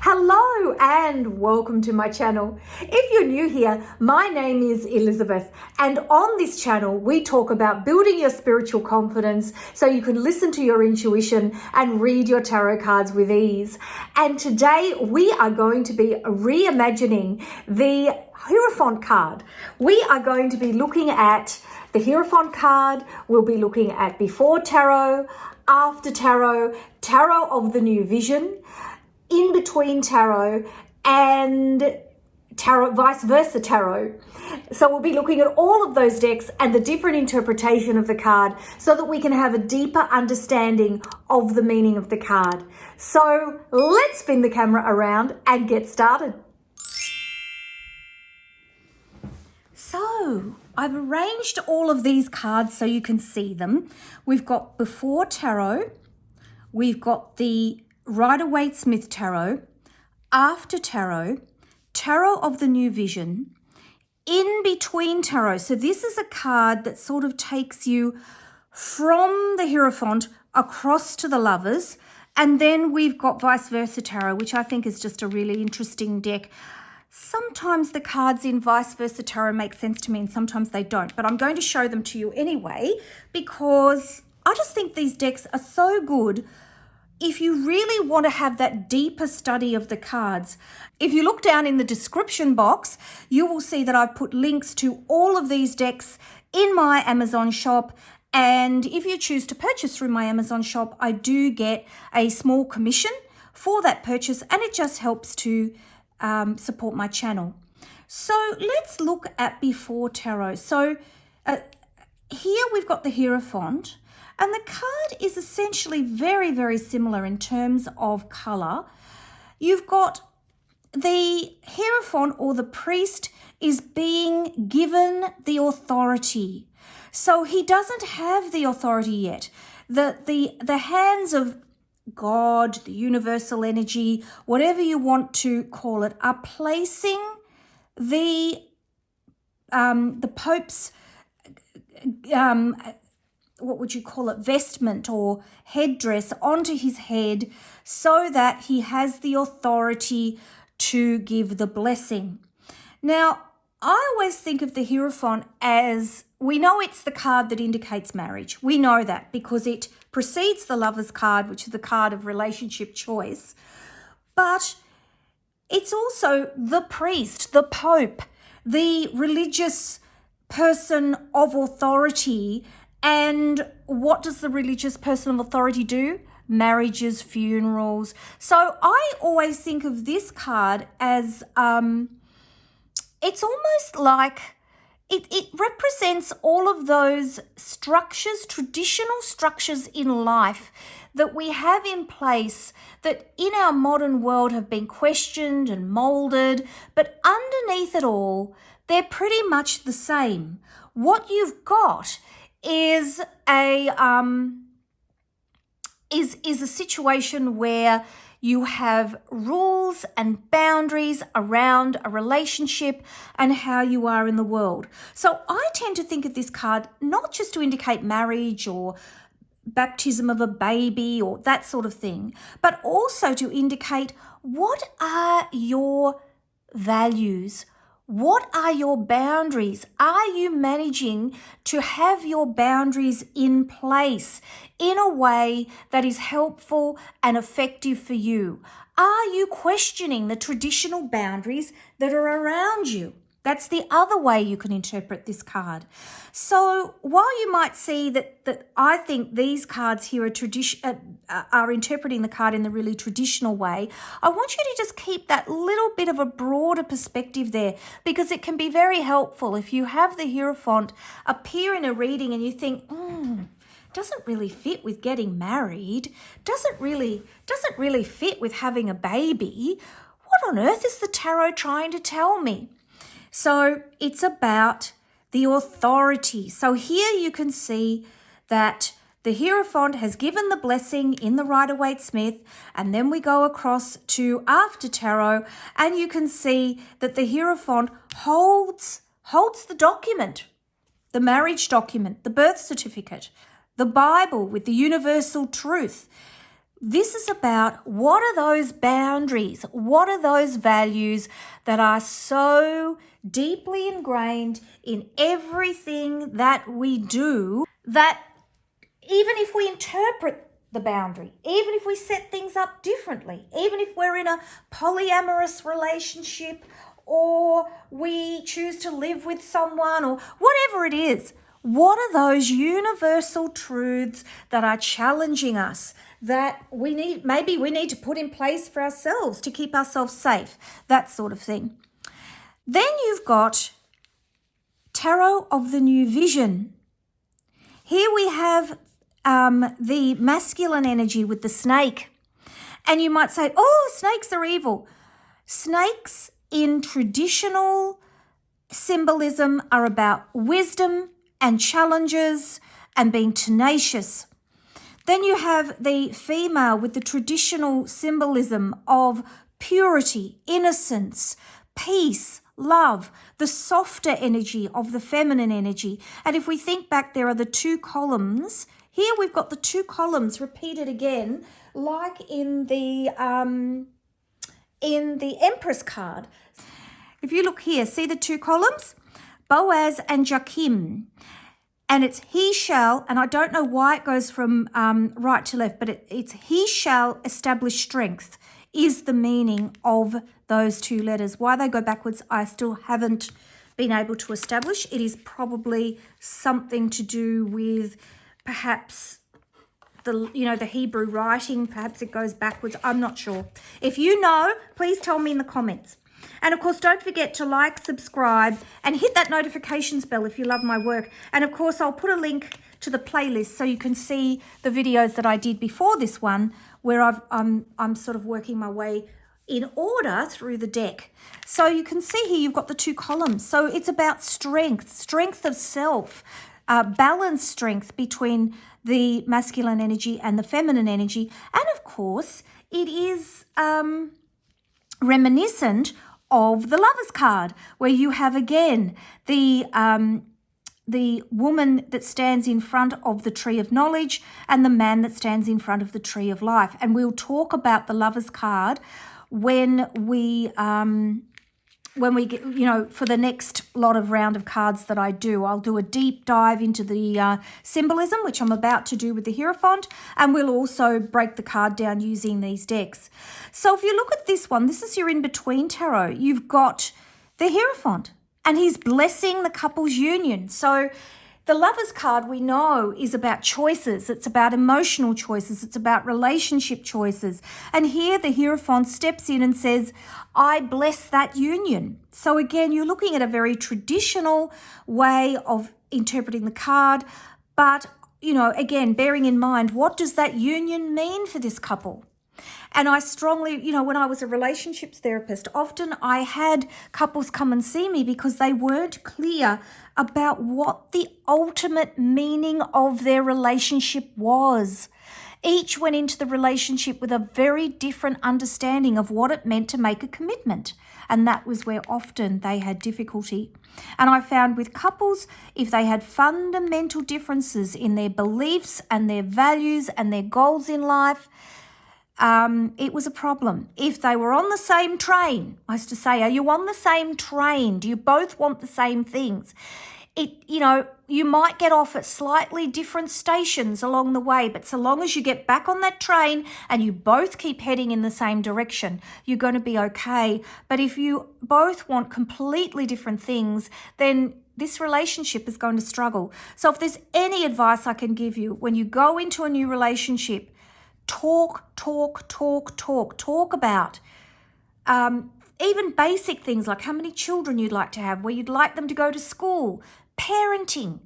Hello and welcome to my channel. If you're new here, my name is Elizabeth, and on this channel we talk about building your spiritual confidence so you can listen to your intuition and read your tarot cards with ease. And today we are going to be reimagining the Hierophant card. We are going to be looking at the Hierophant card. We'll be looking at before tarot, after tarot, tarot of the new vision, in between tarot, and tarot, vice versa tarot. So we'll be looking at all of those decks and the different interpretation of the card so that we can have a deeper understanding of the meaning of the card. So let's spin the camera around and get started. So I've arranged all of these cards so you can see them. We've got before tarot, we've got the Rider-Waite-Smith tarot, after tarot, tarot of the new vision, in between tarot. So this is a card that sort of takes you from the Hierophant across to the Lovers. And then we've got vice versa tarot, which I think is just a really interesting deck. Sometimes the cards in vice versa tarot make sense to me and sometimes they don't, but I'm going to show them to you anyway because I just think these decks are so good if you really want to have that deeper study of the cards. If you look down in the description box, you will see that I've put links to all of these decks in my Amazon shop. And if you choose to purchase through my Amazon shop, I do get a small commission for that purchase, and it just helps to support my channel. So let's look at before tarot. So here we've got the Hierophant. And the card is essentially very, very similar in terms of colour. You've got the Hierophant, or the priest, is being given the authority. So he doesn't have the authority yet. The hands of God, the universal energy, whatever you want to call it, are placing the Pope's what would you call it, vestment or headdress onto his head so that he has the authority to give the blessing. Now, I always think of the Hierophant as, we know it's the card that indicates marriage. We know that because it precedes the Lover's card, which is the card of relationship choice. But it's also the priest, the Pope, the religious person of authority. And what does the religious person of authority do? Marriages, funerals. So I always think of this card as, it's almost like it represents all of those structures, traditional structures in life that we have in place that in our modern world have been questioned and molded, but underneath it all, they're pretty much the same. What you've got is a situation where you have rules and boundaries around a relationship and how you are in the world. So I tend to think of this card not just to indicate marriage or baptism of a baby or that sort of thing, but also to indicate what are your values. What are your boundaries? Are you managing to have your boundaries in place in a way that is helpful and effective for you? Are you questioning the traditional boundaries that are around you? That's the other way you can interpret this card. So while you might see that I think these cards here are interpreting the card in the really traditional way, I want you to just keep that little bit of a broader perspective there because it can be very helpful if you have the Hierophant appear in a reading and you think, doesn't really fit with getting married, doesn't really fit with having a baby. What on earth is the tarot trying to tell me? So it's about the authority. So here you can see that the Hierophant has given the blessing in the Rider-Waite-Smith, and then we go across to after tarot, and you can see that the Hierophant holds the document, the marriage document, the birth certificate, the Bible with the universal truth. This is about what are those boundaries? What are those values that are so deeply ingrained in everything that we do that even if we interpret the boundary, even if we set things up differently, even if we're in a polyamorous relationship or we choose to live with someone or whatever it is, what are those universal truths that are challenging us that maybe we need to put in place for ourselves to keep ourselves safe, that sort of thing. Then you've got Tarot of the New Vision. Here we have the masculine energy with the snake. And you might say, oh, snakes are evil. Snakes in traditional symbolism are about wisdom and challenges and being tenacious. Then you have the female with the traditional symbolism of purity, innocence, peace, love, the softer energy of the feminine energy. And if we think back, there are the two columns. Here we've got the two columns repeated again, like in the Empress card. If you look here, see the two columns? Boaz and Joachim. And it's he shall, and I don't know why it goes from right to left, but it's he shall establish strength is the meaning of those two letters. Why they go backwards, I still haven't been able to establish. It is probably something to do with perhaps the Hebrew writing. Perhaps it goes backwards. I'm not sure. If you know, please tell me in the comments. And of course, don't forget to like, subscribe, and hit that notifications bell if you love my work. And of course, I'll put a link to the playlist so you can see the videos that I did before this one, where I'm sort of working my way in order through the deck. So you can see here you've got the two columns. So it's about strength of self, balanced strength between the masculine energy and the feminine energy. And of course, it is reminiscent of the Lovers card, where you have again the woman that stands in front of the tree of knowledge and the man that stands in front of the tree of life. And we'll talk about the Lovers card when we get, for the next lot of round of cards that I do. I'll do a deep dive into the symbolism, which I'm about to do with the Hierophant, and we'll also break the card down using these decks. So if you look at this one, this is your in-between tarot. You've got the Hierophant, and he's blessing the couple's union. So the Lovers card, we know, is about choices. It's about emotional choices. It's about relationship choices. And here the Hierophant steps in and says, I bless that union. So again, you're looking at a very traditional way of interpreting the card. But, again, bearing in mind, what does that union mean for this couple? And I strongly, when I was a relationships therapist, often I had couples come and see me because they weren't clear about what the ultimate meaning of their relationship was. Each went into the relationship with a very different understanding of what it meant to make a commitment. And that was where often they had difficulty. And I found with couples, if they had fundamental differences in their beliefs and their values and their goals in life, it was a problem. If they were on the same train, I used to say, are you on the same train? Do you both want the same things? You might get off at slightly different stations along the way, but so long as you get back on that train and you both keep heading in the same direction, you're going to be okay. But if you both want completely different things, then this relationship is going to struggle. So if there's any advice I can give you when you go into a new relationship, talk about even basic things like how many children you'd like to have, where you'd like them to go to school. Parenting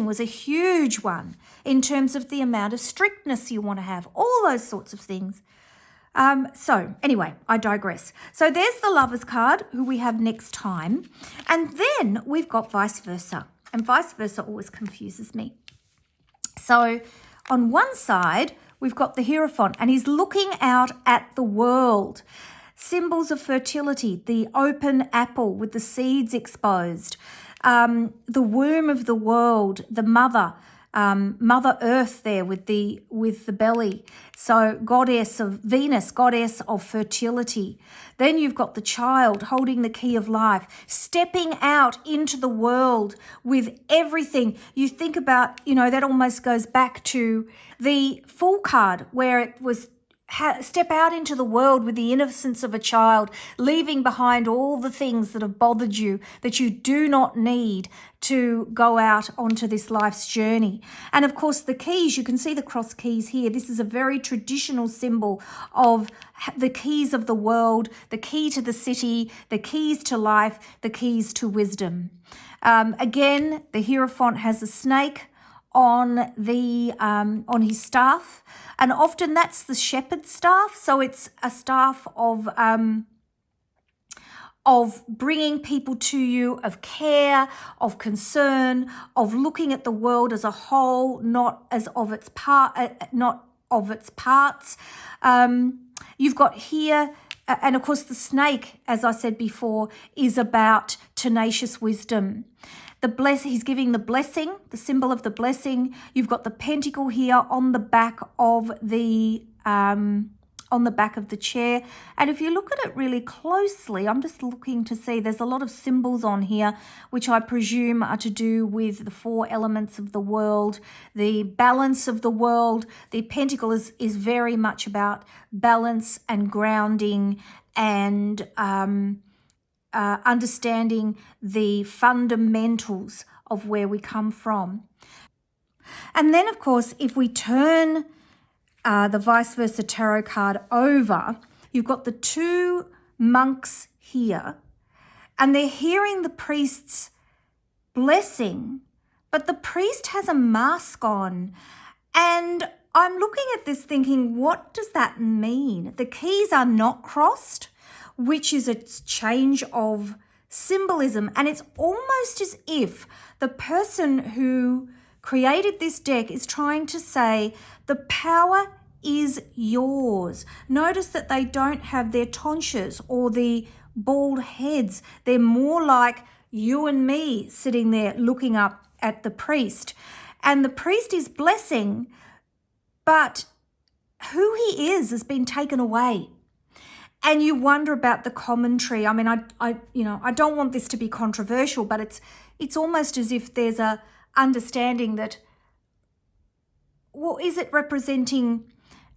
was a huge one in terms of the amount of strictness you want to have, all those sorts of things. So anyway, I digress. So there's the Lovers card, who we have next time. And then we've got vice versa. And vice versa always confuses me. So on one side, we've got the Hierophant, and he's looking out at the world. Symbols of fertility, the open apple with the seeds exposed, the womb of the world, the mother, Mother Earth there with the belly. So goddess of Venus, goddess of fertility. Then you've got the child holding the key of life, stepping out into the world with everything. You think about, that almost goes back to the Fool card where it was step out into the world with the innocence of a child, leaving behind all the things that have bothered you, that you do not need to go out onto this life's journey. And of course, the keys, you can see the cross keys here. This is a very traditional symbol of the keys of the world, the key to the city, the keys to life, the keys to wisdom. Again, the Hierophant has a snake on his staff, and often that's the shepherd's staff. So it's a staff of bringing people to you, of care, of concern, of looking at the world as a whole, not as of its not of its parts. You've got here. And of course, the snake, as I said before, is about tenacious wisdom. He's giving the blessing, the symbol of the blessing. You've got the pentacle here on the back of the chair. And if you look at it really closely, I'm just looking to see there's a lot of symbols on here, which I presume are to do with the 4 elements of the world, the balance of the world. The pentacle is very much about balance and grounding and understanding the fundamentals of where we come from. And then, of course, if we turn the vice versa tarot card over, you've got the 2 monks here, and they're hearing the priest's blessing, but the priest has a mask on. And I'm looking at this thinking, what does that mean? The keys are not crossed, which is a change of symbolism. And it's almost as if the person who created this deck is trying to say the power is yours. Notice that they don't have their tonsures or the bald heads. They're more like you and me sitting there looking up at the priest. And the priest is blessing, but who he is has been taken away. And you wonder about the commentary. I mean, I don't want this to be controversial, but it's almost as if there's a understanding that, well, is it representing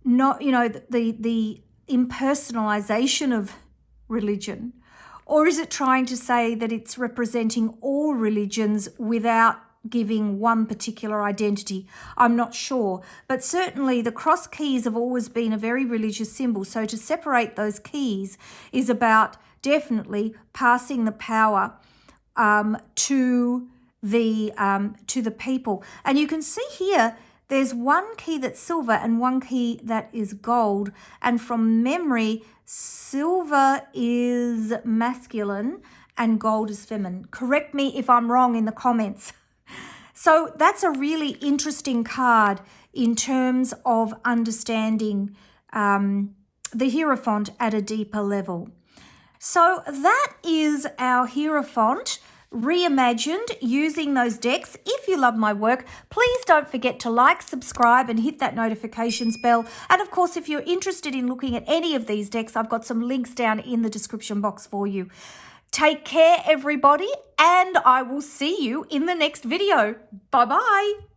not, the impersonalization of religion, or is it trying to say that it's representing all religions without giving one particular identity? I'm not sure, but certainly the cross keys have always been a very religious symbol. So to separate those keys is about definitely passing the power to the people. And you can see here there's one key that's silver and one key that is gold, and from memory silver is masculine and gold is feminine. Correct me if I'm wrong in the comments. So that's a really interesting card in terms of understanding the Hierophant at a deeper level. So that is our Hierophant reimagined using those decks. If you love my work, please don't forget to like, subscribe and hit that notifications bell. And of course, if you're interested in looking at any of these decks, I've got some links down in the description box for you. Take care, everybody, and I will see you in the next video. Bye-bye.